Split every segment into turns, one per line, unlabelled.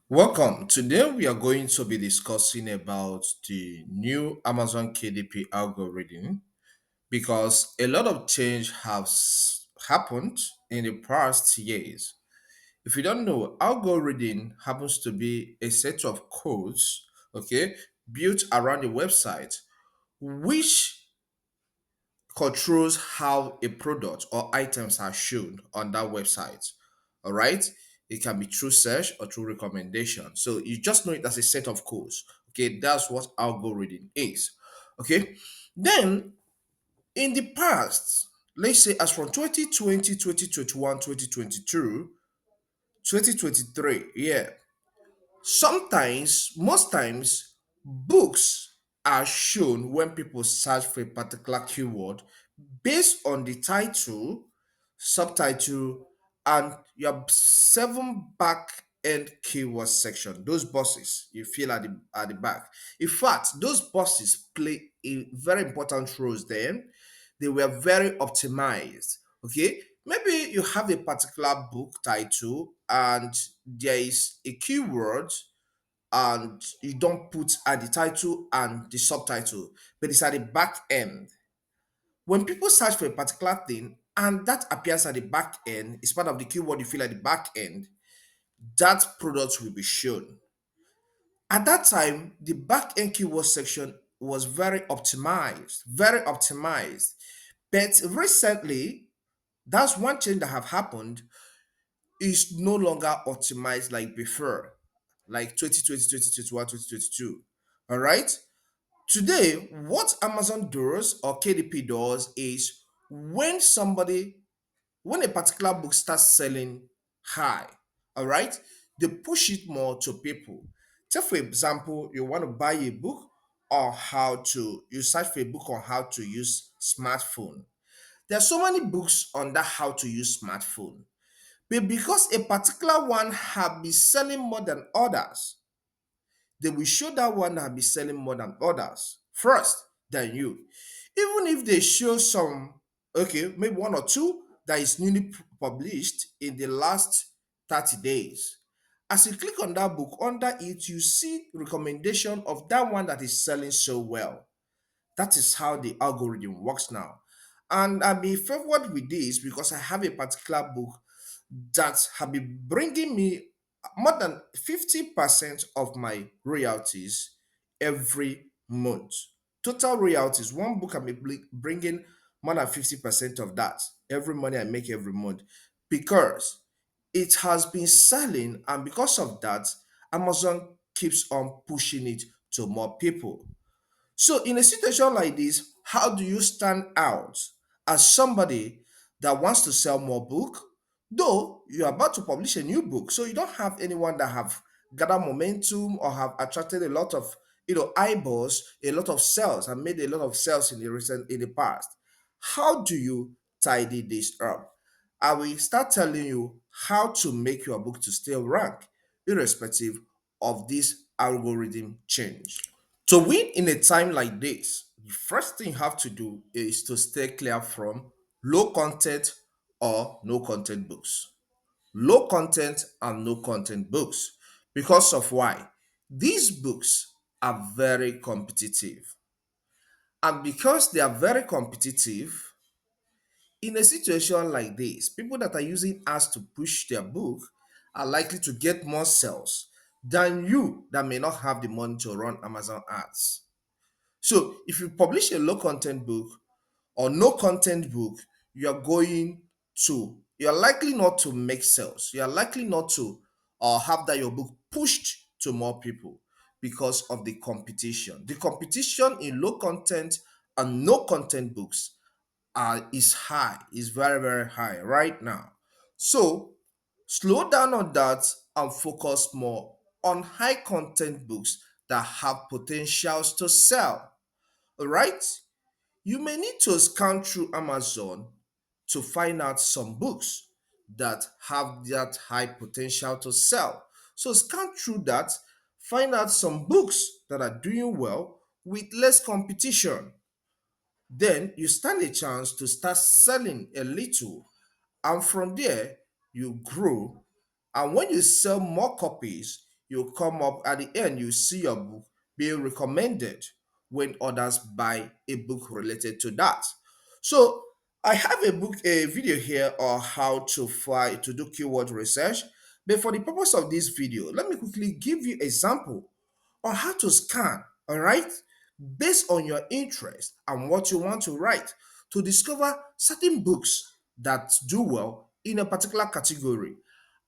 Welcome. Today we are going to be discussing about the new Amazon KDP algorithm because a lot of change has happened in the past years. If you don't know, algorithm happens to be a set of codes, okay, built around a website which controls how a product or items are shown on that website. All right. It can be through search or through recommendation. So you just know it as a set of codes. Okay. That's what algorithm is. Okay. Then in the past, let's say as from 2020, 2021, 2022, 2023, yeah, sometimes, most times, books are shown when people search for a particular keyword based on the title, subtitle, and your seven back end keyword section. Those boxes you feel at the back. In fact, those boxes play a very important role then. They were very optimized. Okay, maybe you have a particular book title and there is a keyword and you don't put at the title and the subtitle, but it's at the back end. When people search for a particular thing and that appears at the back end, it's part of the keyword you feel at the back end, that product will be shown. At that time, the back end keyword section was very optimized, very optimized. But recently, that's one change that have happened is no longer optimized like before, like 2020, 2021, 2022. All right. Today, what Amazon does or KDP does is when a particular book starts selling high, all right, they push it more to people. Take for example, you want to buy a book or how to you search for a book on how to use smartphone. There are so many books on that how to use smartphone. But because a particular one have been selling more than others, they will show that one that be selling more than others first than you. Even if they show some, okay, maybe one or two that is newly published in the last 30 days. As you click on that book, under it, you see recommendation of that one that is selling so well. That is how the algorithm works now. And I'm in favored with this because I have a particular book that have been bringing me more than 50% of my royalties every month. Total royalties, one book can be bringing more than 50% of that every money I make every month because it has been selling, and because of that, Amazon keeps on pushing it to more people. So, in a situation like this, how do you stand out as somebody that wants to sell more book? Though you're about to publish a new book, so you don't have anyone that have gathered momentum or have attracted a lot of eyeballs, a lot of sales, and made a lot of sales in the past. How do you tidy this up? I will start telling you how to make your book to still rank, irrespective of this algorithm change. To win in a time like this, the first thing you have to do is to stay clear from low content or no content books. Low content and no content books. Because of why? These books are very competitive. And because they are very competitive, in a situation like this, people that are using ads to push their book are likely to get more sales than you that may not have the money to run Amazon ads. So if you publish a low content book or no content book, you're likely not to make sales. You're likely not to have that your book pushed to more people because of the competition. The competition in low content and no content books is high, is very, very high right now. So slow down on that and focus more on high content books that have potentials to sell. All right? You may need to scan through Amazon to find out some books that have that high potential to sell. So scan through that, find out some books that are doing well with less competition. Then you stand a chance to start selling a little, and from there you grow. And when you sell more copies, you come up at the end, you see your book being recommended when others buy a book related to that. So I have a video here on how to find to do keyword research. But for the purpose of this video, let me quickly give you example on how to scan, all right, based on your interest and what you want to write to discover certain books that do well in a particular category.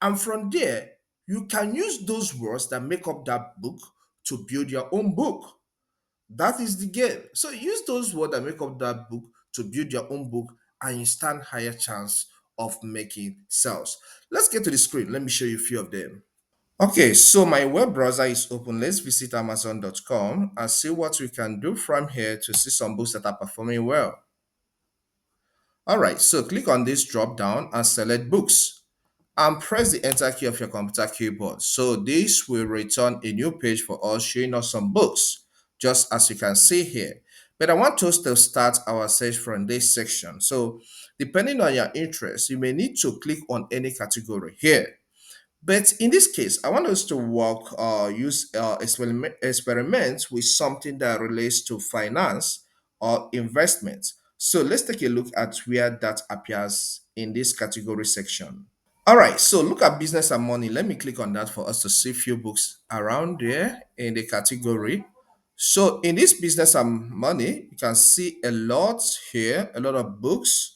And from there, you can use those words that make up that book to build your own book. That is the game. So use those words that make up that book to build your own book and you stand higher chance of making sales. Let's get to the screen. Let me show you a few of them. Okay, so my web browser is open. Let's visit amazon.com and see what we can do from here to see some books that are performing well. All right, so click on this drop down and select books and press the enter key of your computer keyboard. So this will return a new page for us showing us some books, just as you can see here. But I want us to start our search from this section. So depending on your interest, you may need to click on any category here. But in this case, I want us to use experiments with something that relates to finance or investment. So let's take a look at where that appears in this category section. All right, so look at business and money. Let me click on that for us to see few books around there in the category. So in this business and money, you can see a lot here, a lot of books.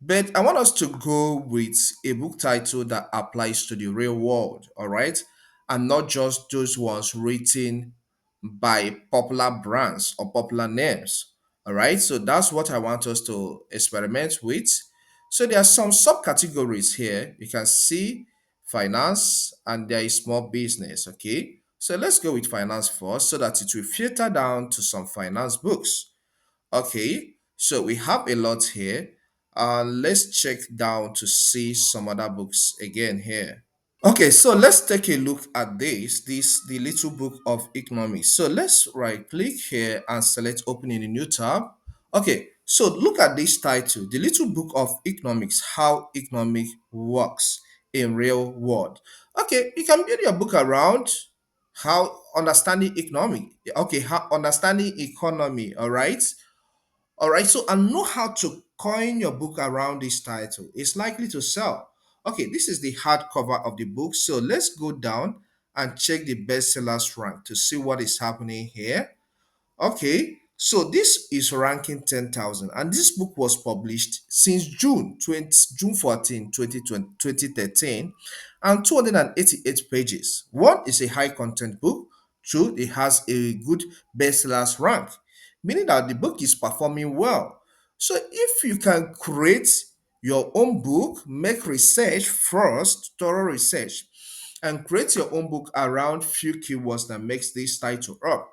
But I want us to go with a book title that applies to the real world, all right? And not just those ones written by popular brands or popular names, all right? So that's what I want us to experiment with. So there are some subcategories here. You can see finance and there is small business, okay? So let's go with finance first so that it will filter down to some finance books. Okay, so we have a lot here. Let's check down to see some other books again here. Okay, so let's take a look at this the little book of economics. So let's right click here and select open in a new tab. Okay, so look at this title, the little book of economics, how economic works in real world. Okay, you can build your book around how understanding economic. Okay, how understanding economy, all right? All right, so and know how to coin your book around this title. It's likely to sell. Okay, this is the hardcover of the book. So let's go down and check the bestsellers rank to see what is happening here. Okay, so this is ranking 10,000 and this book was published since June 14, 2013 and 288 pages. One is a high content book. Two, it has a good bestsellers rank, meaning that the book is performing well. So if you can create your own book, make research first, thorough research, and create your own book around few keywords that makes this title up,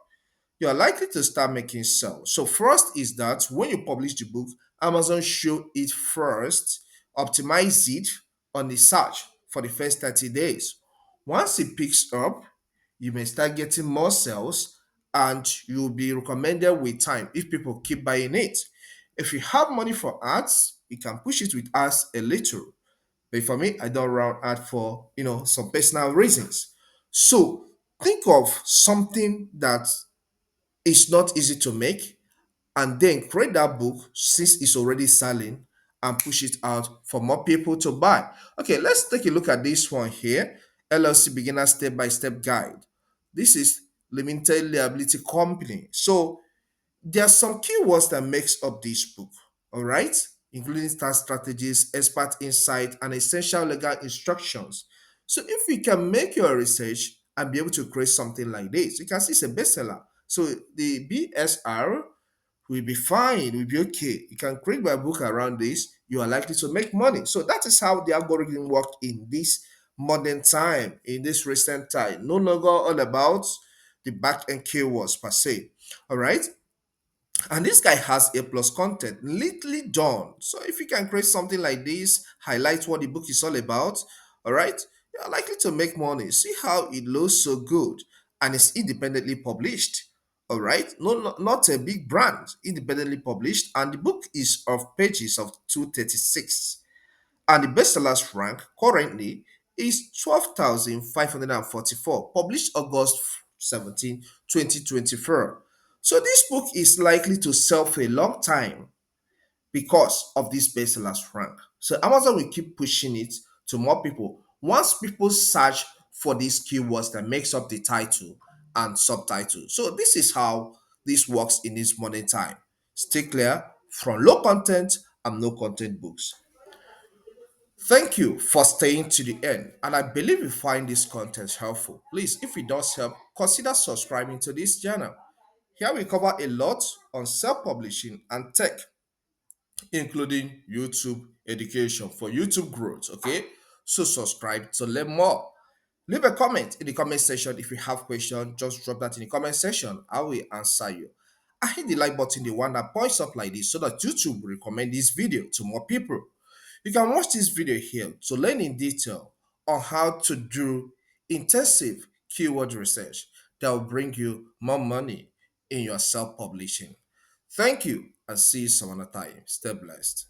you're likely to start making sales. So first is that when you publish the book, Amazon show it first, optimize it on the search for the first 30 days. Once it picks up, you may start getting more sales and you'll be recommended with time if people keep buying it. If you have money for ads, you can push it with ads a little. But for me, I don't run ad for some personal reasons. So think of something that is not easy to make and then create that book since it's already selling and push it out for more people to buy. Okay, let's take a look at this one here. LLC beginner step-by-step guide. This is limited liability company. So there are some keywords that makes up this book, all right, including tax strategies, expert insight, and essential legal instructions. So if we can make your research and be able to create something like this, you can see it's a bestseller. So the BSR will be fine, will be okay. You can create my book around this, you are likely to make money. So that is how the algorithm work in this modern time, in this recent time. No longer all about the back end keywords per se. All right. And this guy has A plus content, neatly done. So if you can create something like this, highlight what the book is all about, all right, you're likely to make money. See how it looks so good, and it's independently published. All right, not a big brand, independently published, and the book is of pages of 236. And the bestsellers rank currently is 12,544, published August 17, 2024. So this book is likely to sell for a long time because of this bestsellers rank. So Amazon will keep pushing it to more people. Once people search for these keywords that makes up the title and subtitle. So this is how this works in this modern time. Stay clear from low content and no content books. Thank you for staying to the end, and I believe you find this content helpful. Please, if it does help, consider subscribing to this channel. Here we cover a lot on self-publishing and tech, including YouTube education for YouTube growth. Okay, so subscribe to learn more. Leave a comment in the comment section if you have questions. Just drop that in the comment section. I will answer you. I hit the like button, the one that points up like this, so that YouTube will recommend this video to more people. You can watch this video here to learn in detail on how to do intensive keyword research that will bring you more money in your self publishing. Thank you and see you some other time. Stay blessed.